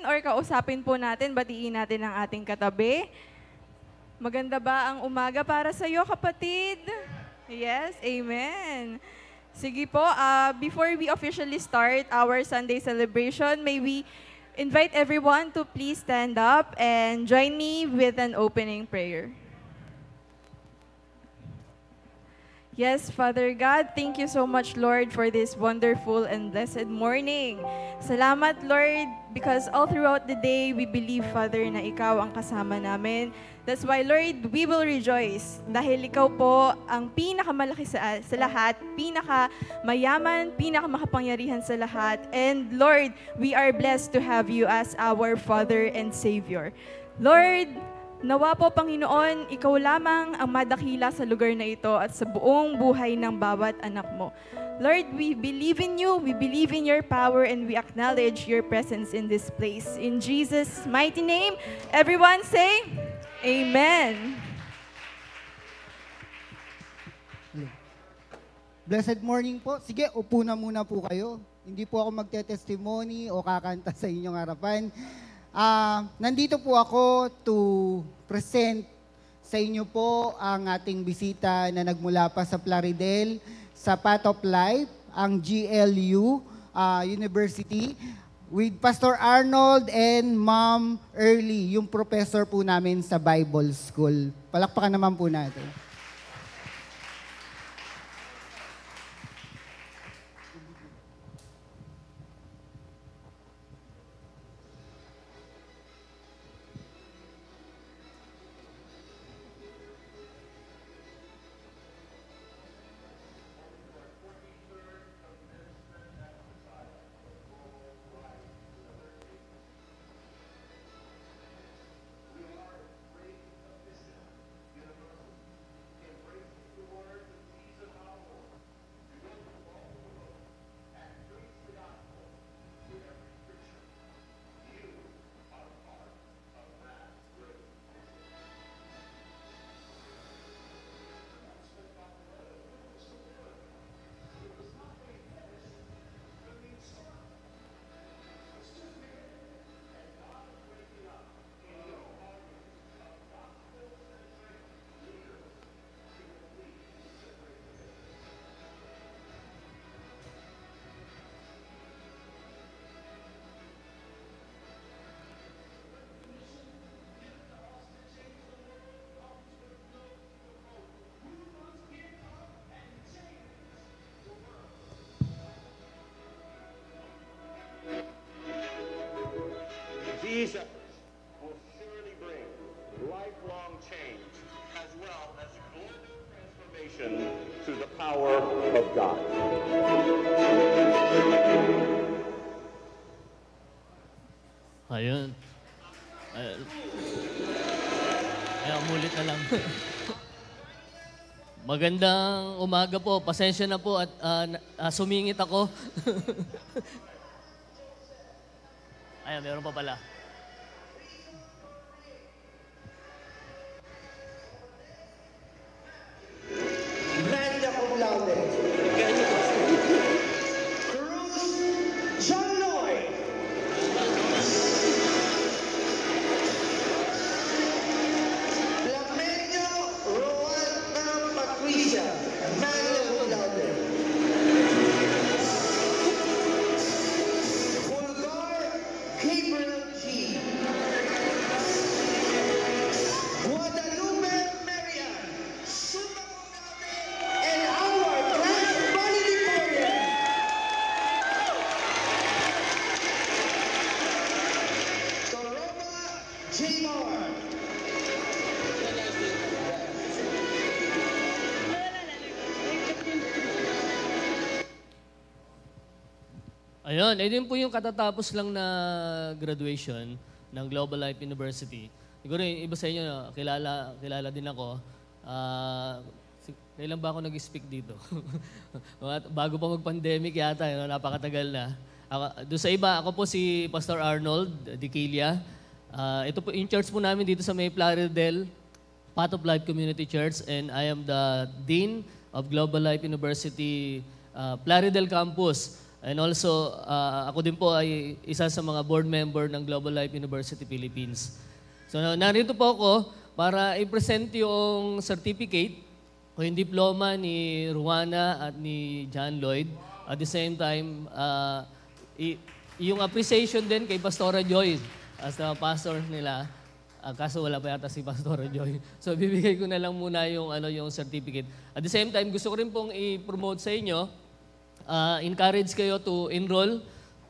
or kausapin po natin, batiin natin ang ating katabi. Maganda ba ang umaga para sa iyo, kapatid? Yes, amen. Sige po, before we officially start our Sunday celebration, may we invite everyone to please stand up and join me with an opening prayer. Yes, Father God, thank you so much, Lord, for this wonderful and blessed morning. Salamat, Lord, because all throughout the day, we believe, Father, na Ikaw ang kasama namin. That's why, Lord, we will rejoice. Dahil Ikaw po ang pinakamalaki sa lahat, pinakamayaman, pinakamakapangyarihan sa lahat. And Lord, we are blessed to have you as our Father and Savior. Lord, nawa po, Panginoon, Ikaw lamang ang madakila sa lugar na ito at sa buong buhay ng bawat anak mo. Lord, we believe in you, we believe in your power, and we acknowledge your presence in this place. In Jesus' mighty name, everyone say, Amen. Blessed morning po. Sige, upo na muna po kayo. Hindi po ako magte-testimony o kakanta sa inyong harapan. Nandito po ako to present sa inyo po ang ating bisita na nagmula pa sa Plaridel, sa Path of Life, ang GLU University, with Pastor Arnold and Ma'am Early, yung professor po namin sa Bible School. Palakpakan naman po natin. Jesus will surely bring lifelong change as well as global transformation through the power of God. Ayun. Umulit na lang. Magandang umaga po. Pasensya na po at sumingit ako. Ayan, meron pa pala. Magna cum laude. Cruz Janoy. Flamenio Roalna Patricia. Magna cum laude. Bulgar Gabriel G. Guadalupe Marian. Summa cum laude. And our grand valedictorian. Toroma J. Mar. Ayun, din po yung katatapos lang na graduation ng Global Life University. Siguro yung iba sa inyo, kilala din ako. Kailan ba ako nag-speak dito? Bago pa mag-pandemic yata, napakatagal na. Doon sa iba, ako po si Pastor Arnold Diquilia. Ito po yung church po namin dito sa May Plaridel, Path of Life Community Church, and I am the Dean of Global Life University Plaridel Campus. And also, ako din po ay isa sa mga board member ng Global Life University Philippines. So narito po ako para i-present yung certificate o yung diploma ni Ruana at ni John Lloyd. At the same time, yung appreciation din kay Pastora Joy as the pastor nila. Kaso wala pa yata si Pastora Joy. So bibigay ko na lang muna yung certificate. At the same time, gusto ko rin pong i-promote sa inyo, encourage kayo to enroll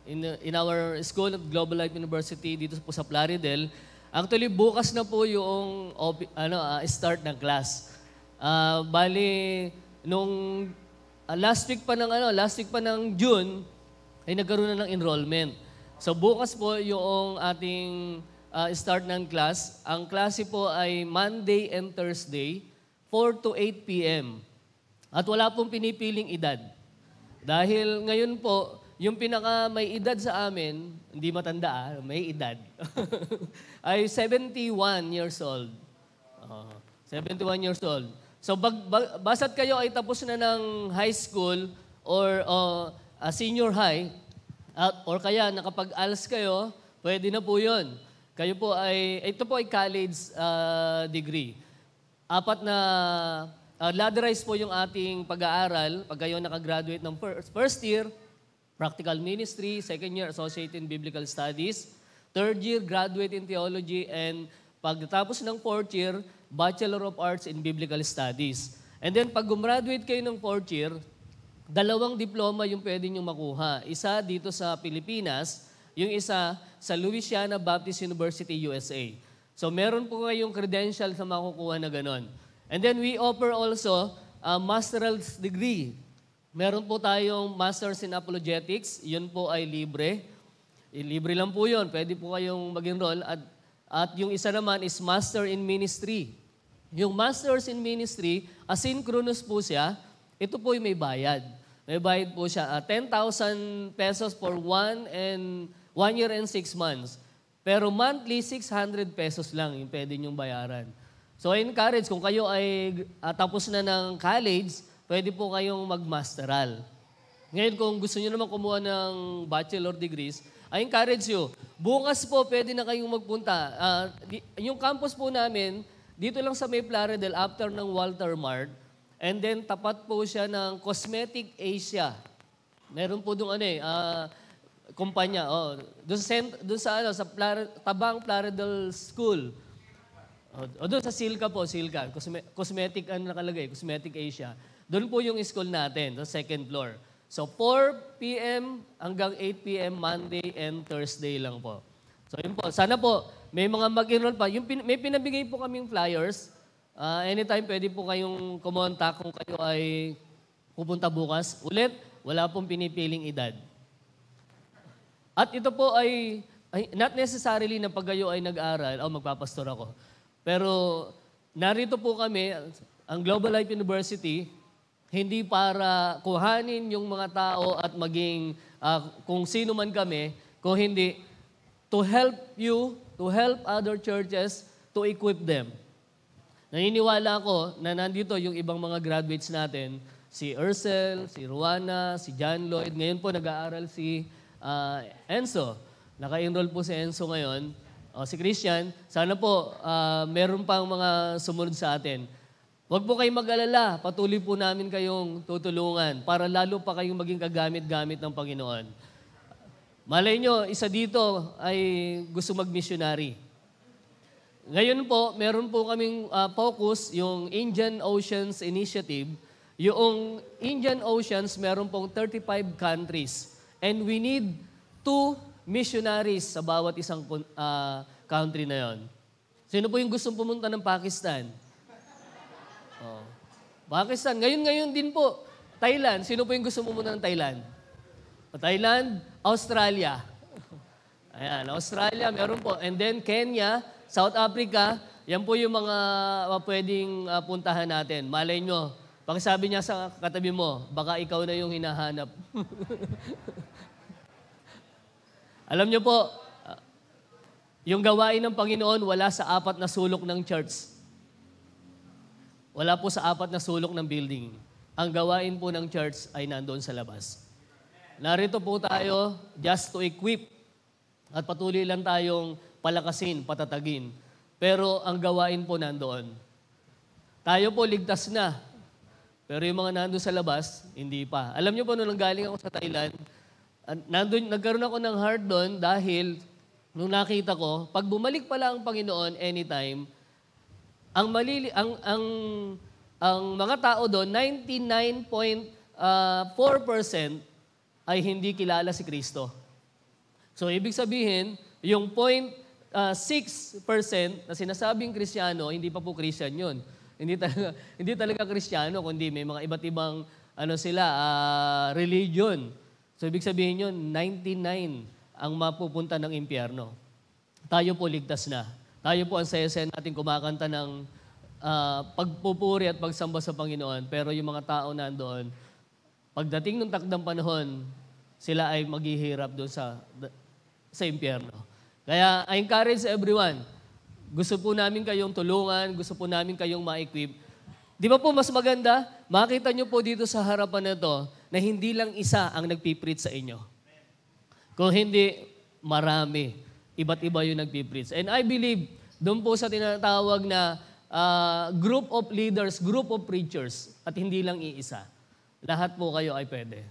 in our school at Global Life University dito po sa Plaridel. Actually, bukas na po yung start ng class. Bali, nung last week pa ng June, ay nagkaroon na ng enrollment. So bukas po yung ating start ng class. Ang klase po ay Monday and Thursday, 4 to 8 p.m. At wala pong pinipiling edad. Dahil ngayon po, yung pinaka may edad sa amin, hindi matanda may edad, ay 71 years old. 71 years old. So basta't kayo ay tapos na ng high school or senior high, or kaya nakapag-ALS kayo, pwede na po yun. Ito po ay college degree. 4 na ladderized po yung ating pag-aaral pag kayo nakagraduate ng first year, practical ministry, second year, associate in biblical studies, third year, graduate in theology, and pagkatapos ng fourth year, Bachelor of Arts in Biblical Studies. And then pag gumraduate kayo ng fourth year, 2 diploma yung pwede nyo makuha. Isa dito sa Pilipinas, yung isa sa Louisiana Baptist University, USA. So meron po kayong credential na makukuha na ganon. And then we offer also a master's degree. Meron po tayong Masters in Apologetics. Yun po ay libre. Libre lang po yun. Pwede po kayong mag-enroll. At yung isa naman is Master in Ministry. Yung Masters in Ministry, asynchronous po siya. Ito po yung may bayad. May bayad po siya. 10,000 pesos for 1 year and 6 months. Pero monthly, 600 pesos lang yung pwede nyong bayaran. So I encourage, kung kayo ay tapos na ng college, pwede po kayong magmasteral. Ngayon, kung gusto niyo naman kumuha ng bachelor degrees, I encourage you, bukas po pwede na kayong magpunta. Yung campus po namin, dito lang sa May Plaridel, after ng Walter Mart, and then tapat po siya ng Cosmetic Asia. Meron po doon kumpanya. Doon sa Tabang Plaridel School. O doon sa Silka po, Silka. Cosmetic, nakalagay? Cosmetic Asia. Doon po yung school natin, sa second floor. So 4 p.m. hanggang 8 p.m. Monday and Thursday lang po. So yun po. Sana po, may mga mag-enroll pa. May pinabigay po kaming flyers. Anytime pwede po kayong kumontak kung kayo ay pupunta bukas. Ulit, wala pong pinipiling edad. At ito po ay not necessarily na pag kayo ay nag-aral, magpapastor ako. Pero narito po kami, ang Global Life University, hindi para kuhanin yung mga tao at maging kung sino man kami, kung hindi, to help you, to help other churches, to equip them. Naniniwala ako na nandito yung ibang mga graduates natin, si Ursel, si Ruana, si John Lloyd, ngayon po nag-aaral si Enzo. Naka-enroll po si Enzo ngayon. Si Christian, sana po meron pang mga sumunod sa atin. Huwag po kayong mag-alala, patuloy po namin kayong tutulungan para lalo pa kayong maging kagamit-gamit ng Panginoon. Malay nyo, isa dito ay gusto mag-missionary. Ngayon po, meron po kaming focus, yung Indian Oceans Initiative. Yung Indian Oceans, meron pong 35 countries. And we need 2 missionaries sa bawat isang country na yon. Sino po yung gustong pumunta ng Pakistan? Pakistan. Ngayon din po, Thailand. Sino po yung gusto pumunta ng Thailand? Thailand, Australia. Ayan, Australia, meron po. And then Kenya, South Africa, yan po yung mga pwedeng puntahan natin. Malay nyo, pakisabi niya sa katabi mo, baka ikaw na yung hinahanap. Alam niyo po, yung gawain ng Panginoon wala sa 4 na sulok ng church. Wala po sa 4 na sulok ng building. Ang gawain po ng church ay nandoon sa labas. Narito po tayo just to equip at patuloy lang tayong palakasin, patatagin. Pero ang gawain po nandoon. Tayo po ligtas na. Pero yung mga nandun sa labas, hindi pa. Alam niyo po, nung galing ako sa Thailand, nagkaroon ako ng heart doon dahil nung nakita ko, pag bumalik pala ang Panginoon anytime, ang mga tao doon, 99.4% ay hindi kilala si Kristo. So, ibig sabihin, yung 0.6% na sinasabing Kristiyano, hindi pa po Christian yun. Hindi talaga Kristiyano, kundi may mga iba't ibang religion. So, ibig sabihin yun, 99 ang mapupunta ng impyerno. Tayo po ligtas na. Tayo po ang saya-saya natin kumakanta ng pagpupuri at pagsamba sa Panginoon. Pero yung mga tao nandoon, pagdating ng takdang panahon, sila ay maghihirap doon sa impyerno. Kaya I encourage everyone, gusto po namin kayong tulungan, gusto po namin kayong ma-equip. Di ba po mas maganda? Makita nyo po dito sa harapan na to na hindi lang isa ang nagpipreach sa inyo. Kung hindi, marami. Iba't iba yung nagpipreach. And I believe, doon po sa tinatawag na group of leaders, group of preachers, at hindi lang iisa. Lahat po kayo ay pwede.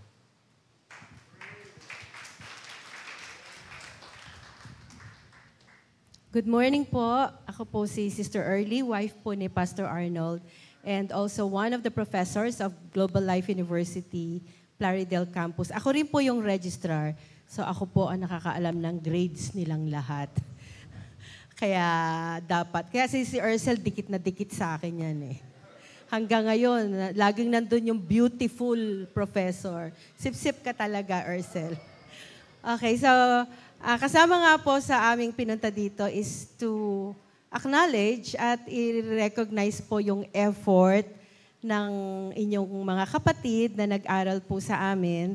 Good morning po. Ako po si Sister Early, wife po ni Pastor Arnold, and also one of the professors of Global Life University, Plaridel Campus. Ako rin po yung registrar, so ako po ang nakakaalam ng grades nilang lahat. Kaya si Ursel dikit na dikit sa akin yan eh. Hanggang ngayon, laging nandun yung beautiful professor. Sip-sip ka talaga, Ursel. Okay, so kasama nga po sa aming pinunta dito is to acknowledge at i-recognize po yung effort ng inyong mga kapatid na nag-aral po sa amin.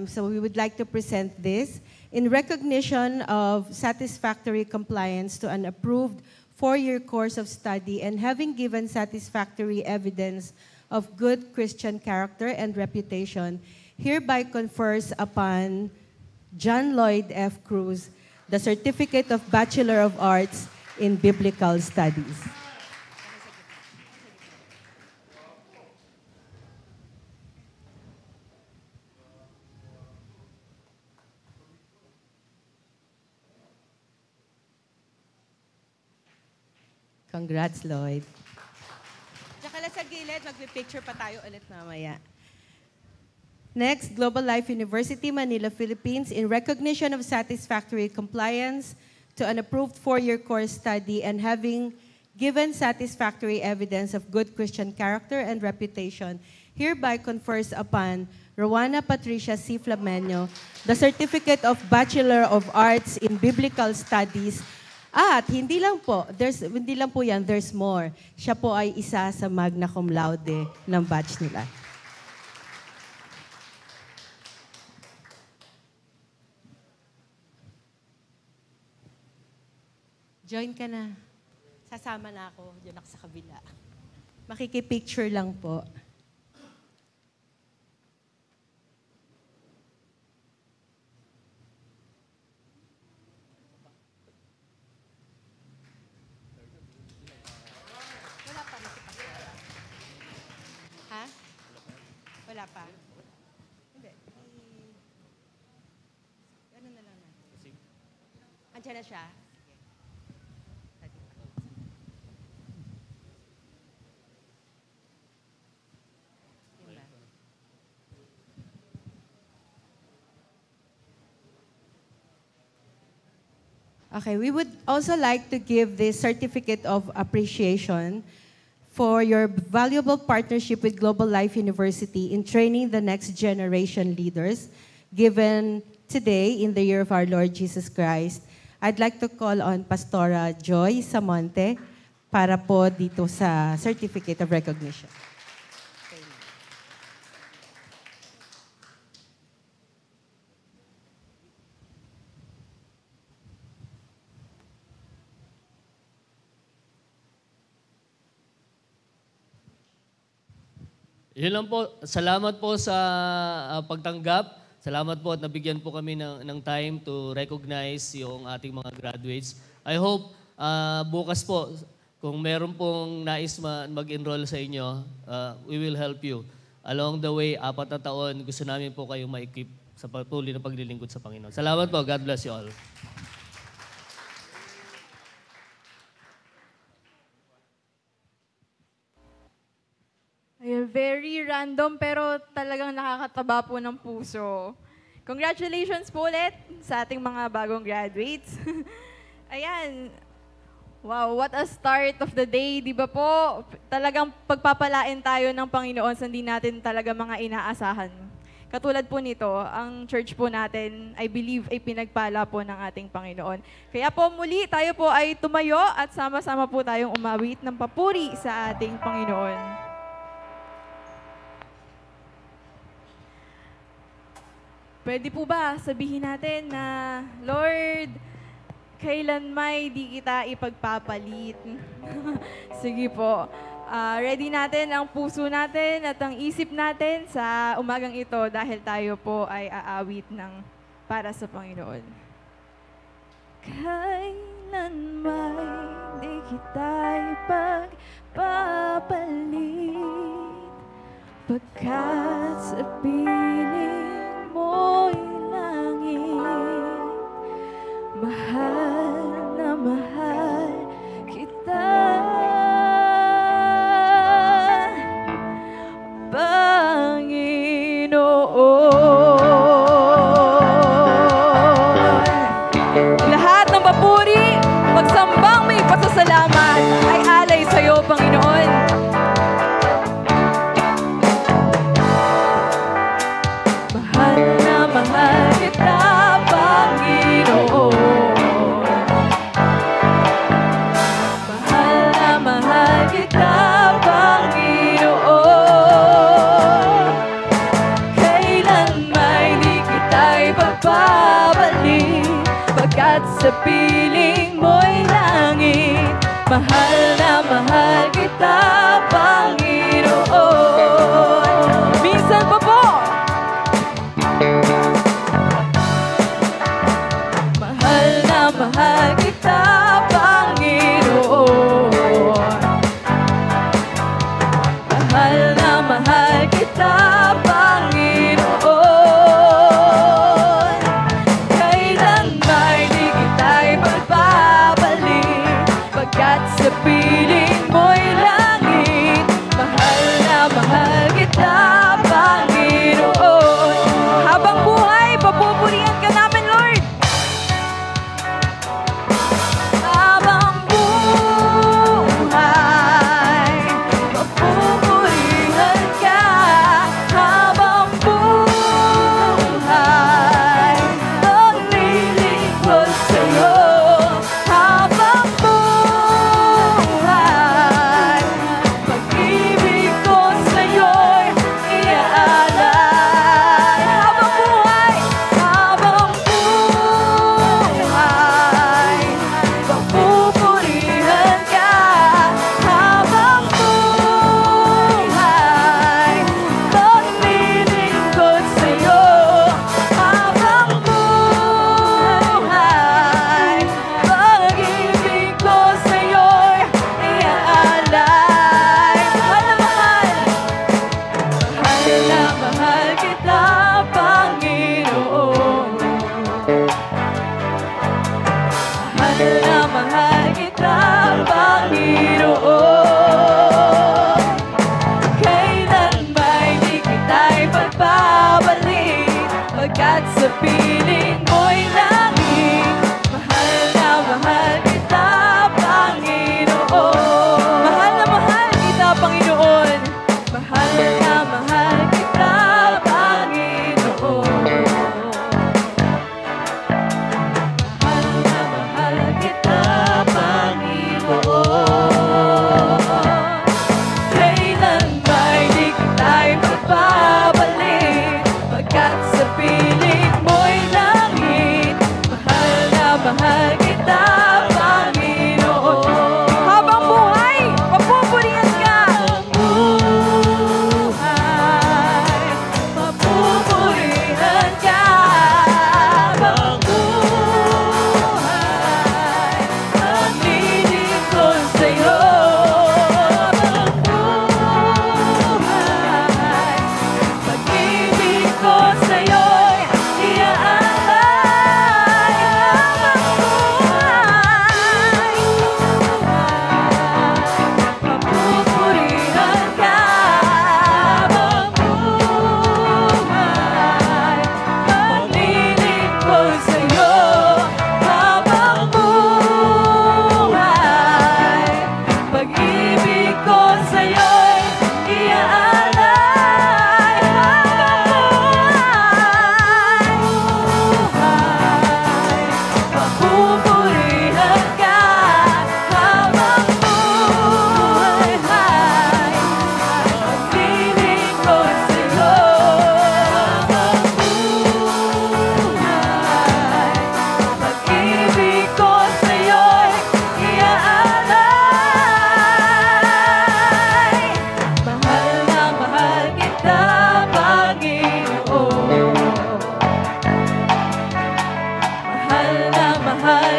So we would like to present this in recognition of satisfactory compliance to an approved 4-year course of study and having given satisfactory evidence of good Christian character and reputation, hereby confers upon John Lloyd F. Cruz the Certificate of Bachelor of Arts in Biblical Studies. Congrats, Lloyd. Tsaka lang sa gilid, magpipicture pa tayo ulit mamaya. Next, Global Life University, Manila, Philippines, in recognition of satisfactory compliance to an approved 4-year course study and having given satisfactory evidence of good Christian character and reputation, hereby confers upon Rowana Patricia C. Flamenio the Certificate of Bachelor of Arts in Biblical Studies. At hindi lang po yan, there's more. Siya po ay isa sa magna cum laude ng batch nila. Join ka na. Sasama na ako. Diyan ako sa kabila. Makikipicture lang po. Wala pa. Ha? Wala pa. Hindi. Ano na lang natin. Andiyan na siya. Okay, we would also like to give this certificate of appreciation for your valuable partnership with Global Life University in training the next generation leaders given today in the year of our Lord Jesus Christ. I'd like to call on Pastora Joy Samonte para po dito sa certificate of recognition. Yun lang po. Salamat po sa pagtanggap. Salamat po at nabigyan po kami ng time to recognize yung ating mga graduates. I hope bukas po, kung meron pong nais mag-enroll sa inyo, we will help you. Along the way, 4 na taon, gusto namin po kayong ma-equip sa patuloy na paglilingkod sa Panginoon. Salamat po. God bless you all. Ayan, very random pero talagang nakakataba po ng puso. Congratulations po ulit sa ating mga bagong graduates. Ayan, wow, what a start of the day, di ba po? Talagang pagpapalain tayo ng Panginoon sa hindi natin talaga mga inaasahan. Katulad po nito, ang church po natin, I believe, ay pinagpala po ng ating Panginoon. Kaya po muli, tayo po ay tumayo at sama-sama po tayong umawit ng papuri sa ating Panginoon. Pwede po ba sabihin natin na, Lord, kailan may di kita ipagpapalit? Sige po. Ready natin ang puso natin at ang isip natin sa umagang ito dahil tayo po ay aawit ng para sa Panginoon. Kailan may di kita ipagpapalit pagkat sa piling mo'y langit, mahal na mahal kita, Panginoon. Lahat ng papuri, pagsambang may pasasalamat ay alay sa iyo, Panginoon. Mahal kita, Panginoon. Mahal na mahal kita, Panginoon. Kailan may di kita ipagpabalik, pagkat sa piling mo'y langit. Mahal na mahal kita, Panginoon. Minsan pa po, mahal kita, Panginoon. Mahal na mahal kita, Panginoon. Kailan may di kita ipagpabalik, pagkat sa piling mo'y langit. Mahal na mahal kita, Panginoon. Habang buhay, papupurihan ka namin, Lord. Sa piling mo'y langit, mahal na mahal kita, Panginoon. Mahal na mahal kita, Panginoon. Mahal na mahal kita, Panginoon. Mahal na mahal kita,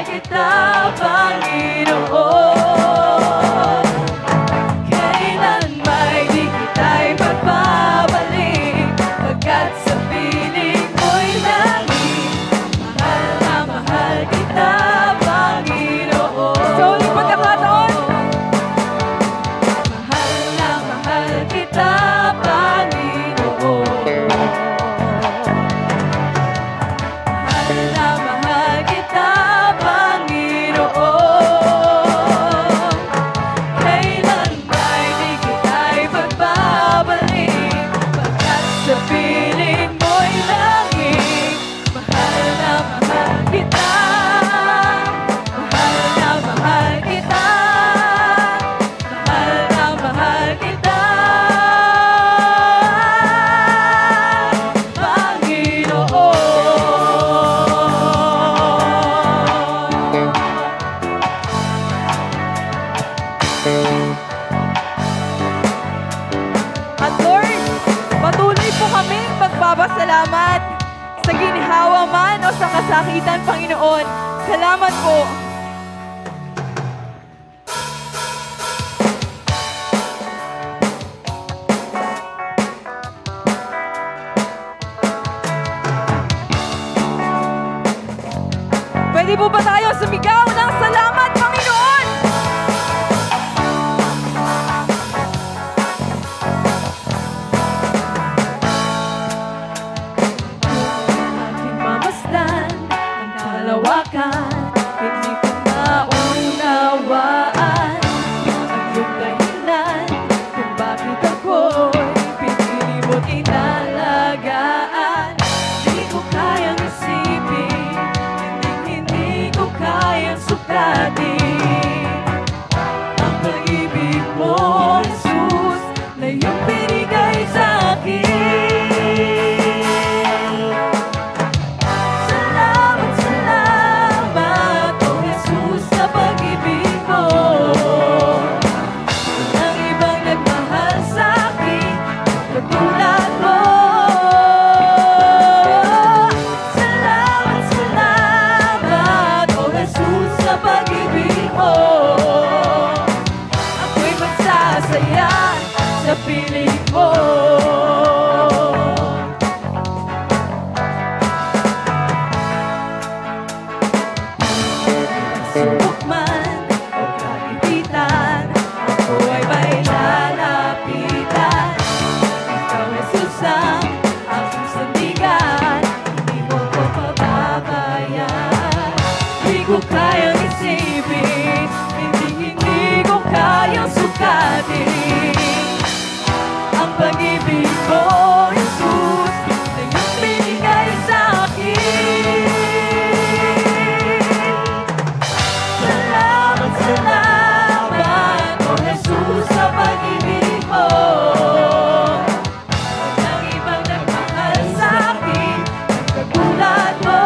kita, Panginoon. Kailan ba'y di kita'y pagbabalik, pagkat sa piling mo'y langit. Mahal na mahal kita, Panginoon. Sa uling pagkakataon, mahal na mahal kita, Panginoon. Mahal na mahal kita, Panginoon. Kailan ba'y di kita'y pagbabalik, pagkat sa piling mo'y langit. Mahal na mahal kita, mahal na mahal kita, mahal na mahal kita, Panginoon. At Lord, patuloy po kaming magpapasalamat sa ginhawa man o sa kasakitan, Panginoon. Salamat po. Pwede po ba tayo sumigaw ng salamat, Panginoon? Aking mamasdan ang kalawakan, hindi ko maunawaan ang iyong dahilan kung bakit ako'y pinili mo't inalagaan. Di ko kayang isipin, hindi ko kayang sukatin ang pag-ibig mo, Jesus, na iyong binigay sa akin. Salamat, salamat, oh Jesus, sa pag-ibig mo. Walang ibang nagmahal sa akin katulad mo. Salamat, salamat, oh Jesus, sa pag-ibig mo. Ako'y magsasaya sa piling mo. Subok man o kagipitan, ako ay may lalapitan. Ikaw, Jesus, ang aking sandigan, hindi mo ko pababayaan. Hindi ko kayang isipin, hindi ko kayang sukatin ang pag-ibig mo, Jesus, na iyong binigay sa akin. Salamat, salamat, oh Jesus, sa pag-ibig mo. Walang ibang nagmahal sa akin katulad mo.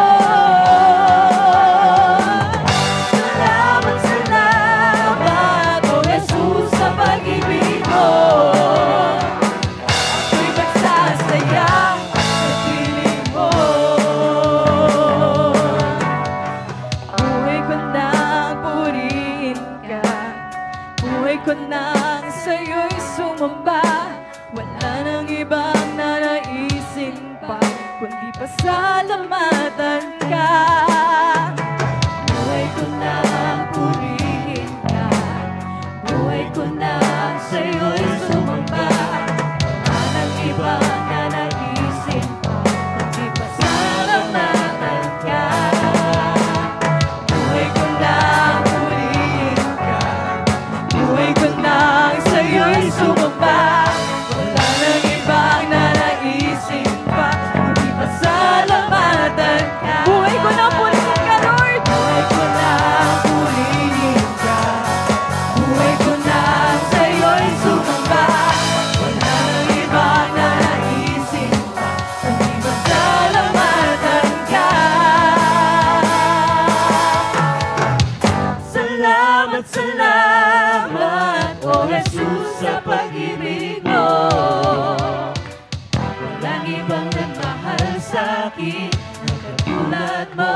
Salamat, salamat, oh Jesus, sa pag-ibig mo. Ako'y magsasaya sa piling mo. Buhay ko nang purihin ka, buhay ko nang sa'yo'y sumamba. Wala nang ibang nanaisin pa, kundi pasalamatan ka. Buhay ko nang purihin ka, buhay ko nang sa'yo'y sumamba. Wala nang ibang nanaisin pa, kundi pasalamatan ka. Buhay ko nang purihin ka, buhay ko nang sa'yo'y sumamba. Wala nang ibang nanaisin pa, kundi pasalamatan ka. Buhay ko nang purihin ka, Lord. Buhay ko nang purihin ka, buhay ko nang sa'yo'y sumamba. Wala nang ibang nanaisin pa, kundi pasalamatan ka. Salamat, salamat, oh Jesus, sa pag-ibig mo. Walang ibang nagmahal sa akin na katulad mo.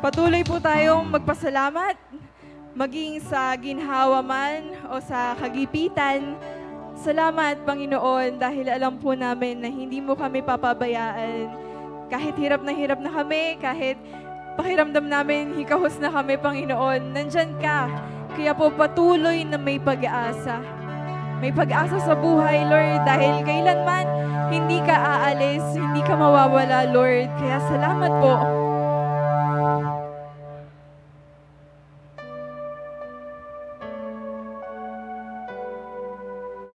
Patuloy po tayong magpasalamat, maging sa ginhawa man o sa kagipitan. Salamat, Panginoon, dahil alam po namin na hindi mo kami papabayaan. Kahit hirap na kami, kahit pakiramdam namin hikahos na kami, Panginoon, nandyan ka. Kaya po patuloy na may pag-asa. May pag-asa sa buhay, Lord, dahil kailanman hindi ka aalis, hindi ka mawawala, Lord. Kaya salamat po.